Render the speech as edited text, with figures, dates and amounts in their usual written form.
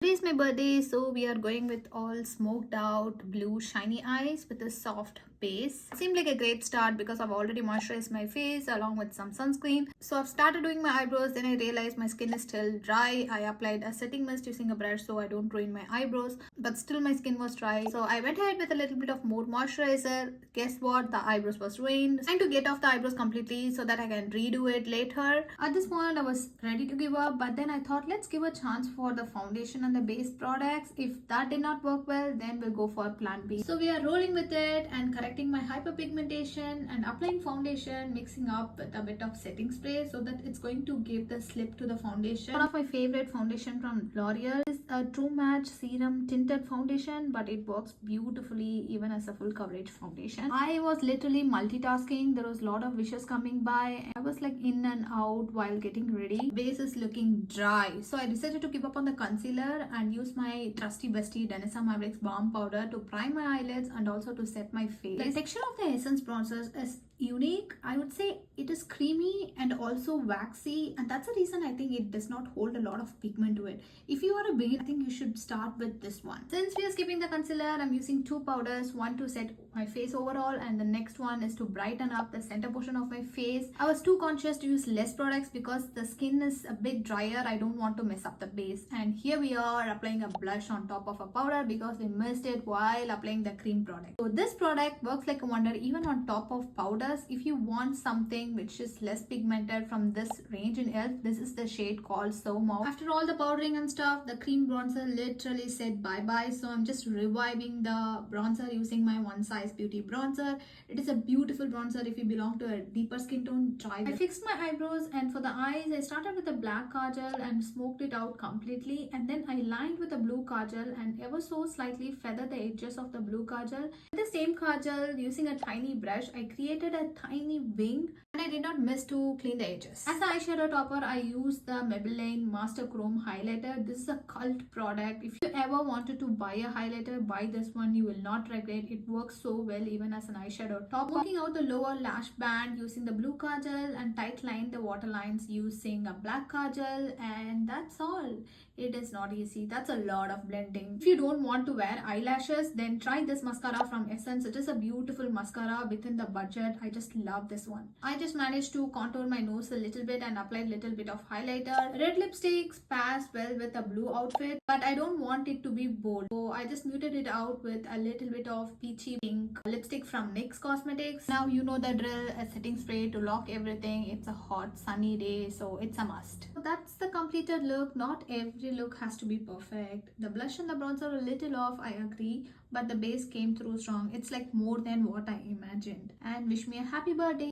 Today is my birthday, so we are going with all smoked out blue shiny eyes with a soft base. Seemed like a great start because I've already moisturized my face along with some sunscreen. So I've started doing my eyebrows, then I realized my skin is still dry. I applied a setting mist using a brush so I don't ruin my eyebrows, but still my skin was dry. So I went ahead with a little bit of more moisturizer. Guess what? The eyebrows was ruined. Trying to get off the eyebrows completely so that I can redo it later. At this point, I was ready to give up, but then I thought let's give a chance for the foundation and the base products. If that did not work well, then we'll go for plan B. So we are rolling with it and correcting my hyperpigmentation and applying foundation, mixing up with a bit of setting spray so that it's going to give the slip to the foundation. One of my favorite foundation from L'Oreal is a True Match Serum Tinted Foundation, but it works beautifully even as a full coverage foundation. I was literally multitasking. There was a lot of wishes coming by. I was like in and out while getting ready. Base is looking dry, so I decided to give up on the concealer and use my trusty bestie Danessa Mavericks Balm Powder to prime my eyelids and also to set my face. The texture of the Essence bronzers is unique. I would say it is creamy and also waxy, and that's the reason I think it does not hold a lot of pigment to it. If you are a beginner, I think you should start with this one. Since we are skipping the concealer, I'm using two powders, one to set my face overall and the next one is to brighten up the center portion of my face. I was too conscious to use less products because the skin is a bit drier. I don't want to mess up the base, and here we are applying a blush on top of a powder because we missed it while applying the cream product. So this product works like a wonder even on top of powders. If you want something which is less pigmented from this range in e.l.f., this is the shade called So Mauve. After all the powdering and stuff, the cream bronzer literally said bye bye, so I'm just reviving the bronzer using my One Size Beauty bronzer. It is a beautiful bronzer if you belong to a deeper skin tone. Try it. I fixed my eyebrows, and for the eyes I started with a black kajal and smoked it out completely, and then I lined with a blue kajal and ever so slightly feathered the edges of the blue kajal. With the same kajal, using a tiny brush, I created a tiny wing, and I did not miss to clean the edges. As the eyeshadow topper, I used the Maybelline Master Chrome highlighter. This is a cult product. If you ever wanted to buy a highlighter, buy this one. You will not regret. It works so well even as an eyeshadow topper. Working out the lower lash band using the blue kajal and tight line the waterlines using a black kajal, and that's all. It is not easy. That's a lot of blending. If you don't want to wear eyelashes, then try this mascara from Essence. It is a beautiful mascara within the budget. I just love this one. I just managed to contour my nose a little bit and applied a little bit of highlighter. Red lipsticks pass well with a blue outfit, but I don't want it to be bold, so I just muted it out with a little bit of peachy pink lipstick from NYX Cosmetics. Now you know the drill, a setting spray to lock everything. It's a hot sunny day, so it's a must. So that's the completed look. Not every look has to be perfect. The blush and the bronzer are a little off, I agree, but the base came through strong. It's like more than what I imagined. And wish me a happy birthday.